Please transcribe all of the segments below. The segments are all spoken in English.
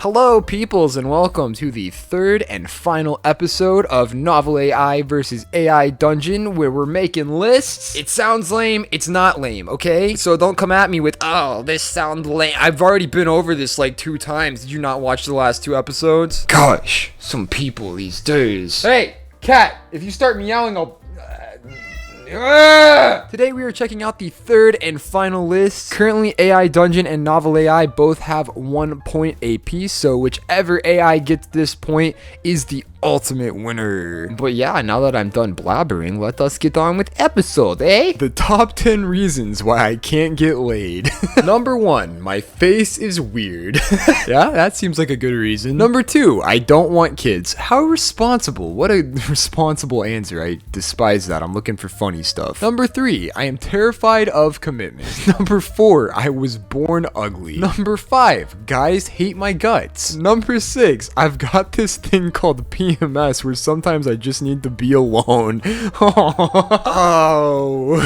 Hello, peoples, and welcome to the third and final episode of NovelAI versus AI Dungeon, where we're making lists. It sounds lame. It's not lame, okay? So don't come at me with, oh, this sounds lame. I've already been over this like 2 times. Did you not watch the last 2 episodes? Gosh, some people these days. Hey, cat, if you start meowing, I'll... Today we are checking out the third and final list. Currently AI Dungeon and NovelAI both have 1 point apiece, so whichever AI gets this point is the ultimate winner. But yeah, now that I'm done blabbering, let us get on with episode, eh? The top 10 reasons why I can't get laid. Number 1, my face is weird. Yeah, that seems like a good reason. Number 2, I don't want kids. How responsible. What a responsible answer. I despise that. I'm looking for funny stuff. Number 3, I am terrified of commitment. Number 4, I was born ugly. Number 5, guys hate my guts. Number 6, I've got this thing called PMS where sometimes I just need to be alone. Oh.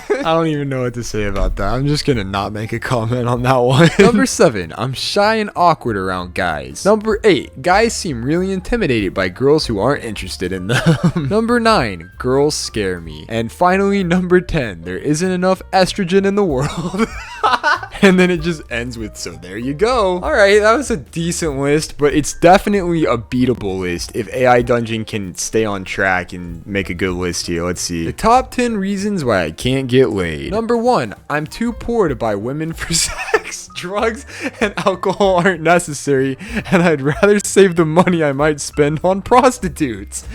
I don't even know what to say about that. I'm just gonna not make a comment on that one. Number 7, I'm shy and awkward around guys. Number 8, guys seem really intimidated by girls who aren't interested in them. Number 9, girls scare me. And finally, number 10, there isn't enough estrogen in the world. And then it just ends with, so there you go. Alright, that was a decent list, but it's definitely a beatable list if AI Dungeon can stay on track and make a good list here. Let's see. The top 10 reasons why I can't get laid. Number 1, I'm too poor to buy women for sex. Drugs and alcohol aren't necessary, and I'd rather save the money I might spend on prostitutes.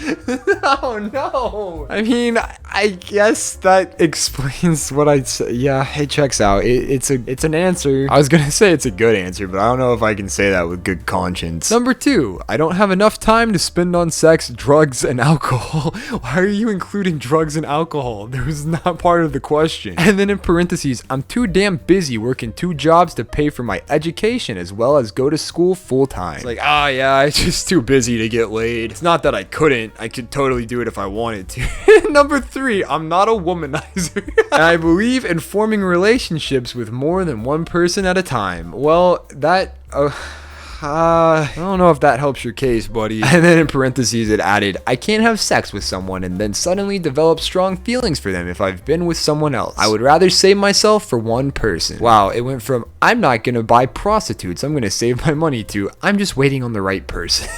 Oh no. I mean, I guess that explains what I'd say. Yeah, it checks out. It's an answer. I was gonna say it's a good answer, but I don't know if I can say that with good conscience. Number 2, I don't have enough time to spend on sex, drugs, and alcohol. Why are you including drugs and alcohol? That was not part of the question. And then in parentheses, I'm too damn busy working 2 jobs to pay for my education as well as go to school full time. It's like, oh yeah, I'm just too busy to get laid. It's not that I couldn't. I could totally do it if I wanted to. Number 3, I'm not a womanizer. And I believe in forming relationships with more than one person at a time. Well, that... I don't know if that helps your case, buddy. And then in parentheses it added, I can't have sex with someone and then suddenly develop strong feelings for them if I've been with someone else. I would rather save myself for one person. Wow, it went from, I'm not gonna buy prostitutes, I'm gonna save my money, to, I'm just waiting on the right person.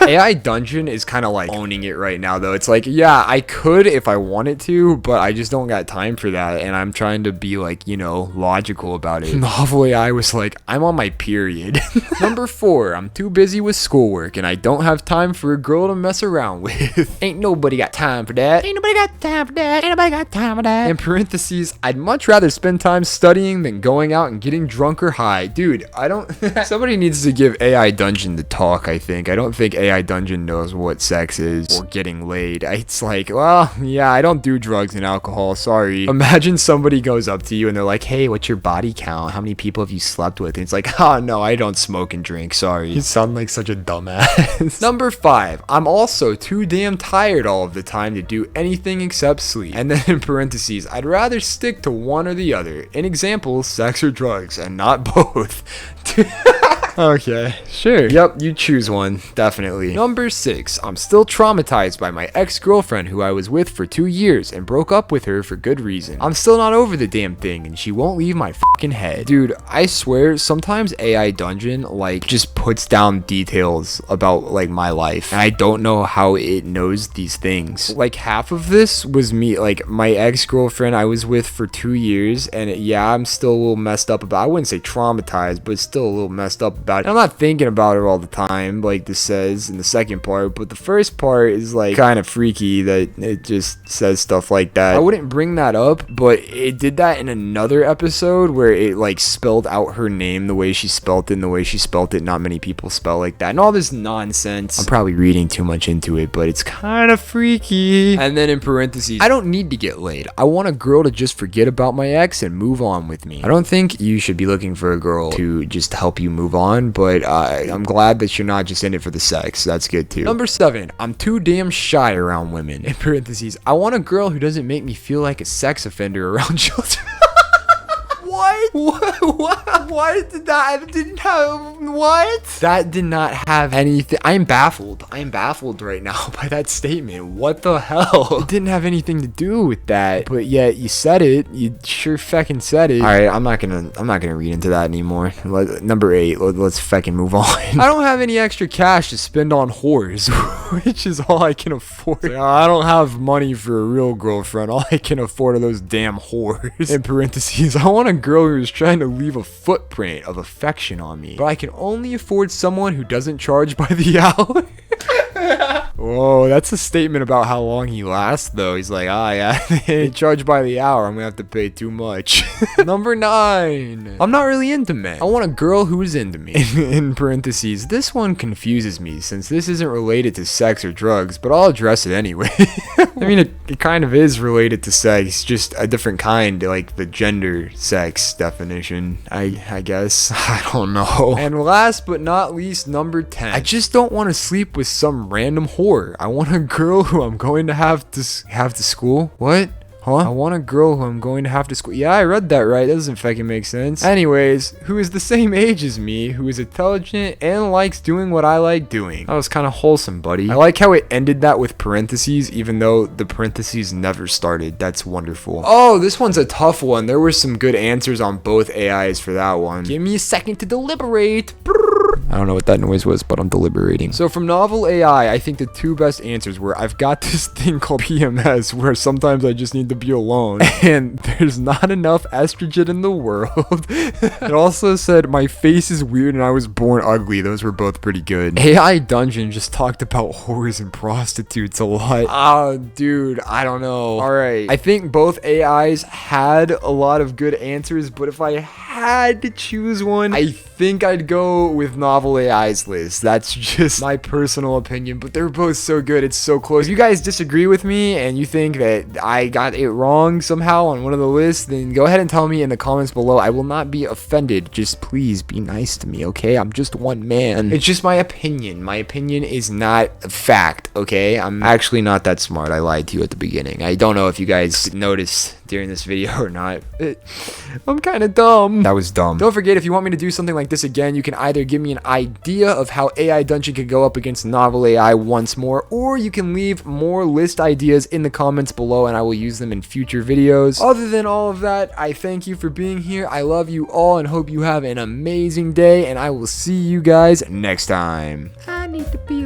AI Dungeon is kind of like owning it right now though. It's like, yeah, I could if I wanted to, but I just don't got time for that, and I'm trying to be like, you know, logical about it. NovelAI was like, I'm on my period. Number 4, I'm too busy with schoolwork and I don't have time for a girl to mess around with. Ain't nobody got time for that. Ain't nobody got time for that. Ain't nobody got time for that. In parentheses, I'd much rather spend time studying than going out and getting drunk or high. Dude, I don't... Somebody needs to give AI Dungeon the talk, I think. I don't think AI Dungeon knows what sex is or getting laid. It's like, well, yeah, I don't do drugs and alcohol. Sorry. Imagine somebody goes up to you and they're like, hey, what's your body count? How many people have you slept with? And it's like, oh, no, I don't smoke and drink. Sorry. You sound like such a dumbass. Number 5, I'm also too damn tired all of the time to do anything except sleep. And then in parentheses, I'd rather stick to one or the other. In example, sex or drugs, and not both. Okay, sure. Yep, you choose one, definitely. Number 6, I'm still traumatized by my ex-girlfriend who I was with for 2 years and broke up with her for good reason. I'm still not over the damn thing and she won't leave my fucking head. Dude, I swear, sometimes AI Dungeon, like, just puts down details about, like, my life. And I don't know how it knows these things. Like, half of this was me, like, my ex-girlfriend I was with for 2 years, and yeah, I'm still a little messed up about, I wouldn't say traumatized, but still a little messed up about it. I'm not thinking about her all the time, like this says in the second part, but the first part is like kind of freaky that it just says stuff like that. I wouldn't bring that up, but it did that in another episode where it like spelled out her name the way she spelt it and the way she spelt it. Not many people spell like that and all this nonsense. I'm probably reading too much into it, but it's kind of freaky. And then in parentheses, I don't need to get laid. I want a girl to just forget about my ex and move on with me. I don't think you should be looking for a girl to just help you move on, but I'm glad that you're not just in it for the sex. That's good too. Number 7, I'm too damn shy around women. In parentheses, I want a girl who doesn't make me feel like a sex offender around children. What? What? Why did that didn't have what? That did not have anything. I am baffled. I am baffled right now by that statement. What the hell? It didn't have anything to do with that, but yet you said it. You sure feckin' said it. All right, I'm not gonna read into that anymore. Number 8. Let's feckin' move on. I don't have any extra cash to spend on whores, which is all I can afford. Like, I don't have money for a real girlfriend. All I can afford are those damn whores. In parentheses, I want a girl who's trying to leave a footprint of affection on me, but I can only afford someone who doesn't charge by the hour. Whoa, that's a statement about how long he lasts, though. He's like, yeah, they charge by the hour. I'm gonna have to pay too much. Number 9. I'm not really into men. I want a girl who is into me. In parentheses, this one confuses me since this isn't related to sex or drugs, but I'll address it anyway. I mean, it kind of is related to sex, just a different kind, like the gender sex definition, I guess. I don't know. And last but not least, number 10. I just don't want to sleep with some random whore. I want a girl who I'm going to have to school. What? Huh? I want a girl who I'm going to have to school. Yeah, I read that right. That doesn't fucking make sense. Anyways, who is the same age as me, who is intelligent and likes doing what I like doing. That was kind of wholesome, buddy. I like how it ended that with parentheses, even though the parentheses never started. That's wonderful. Oh, this one's a tough one. There were some good answers on both AIs for that one. Give me a second to deliberate. I don't know what that noise was, but I'm deliberating. So from NovelAI, I think the 2 best answers were, I've got this thing called PMS where sometimes I just need to be alone and there's not enough estrogen in the world. It also said my face is weird and I was born ugly. Those were both pretty good. AI Dungeon just talked about whores and prostitutes a lot. Oh, dude, I don't know. All right, I think both AIs had a lot of good answers, but if I had to choose one, I think I'd go with NovelAI's list. That's just my personal opinion, but they're both so good. It's so close. If you guys disagree with me and you think that I got it wrong somehow on one of the lists, then go ahead and tell me in the comments below. I will not be offended. Just please be nice to me, okay? I'm just one man. It's just my opinion. My opinion is not a fact, okay? I'm actually not that smart. I lied to you at the beginning. I don't know if you guys noticed during this video or not. I'm kind of dumb. That was dumb. Don't forget, if you want me to do something like this again, you can either give me an idea of how AI Dungeon could go up against NovelAI once more, or you can leave more list ideas in the comments below and I will use them in future videos. Other than all of that, I thank you for being here. I love you all and hope you have an amazing day, and I will see you guys next time. I need to be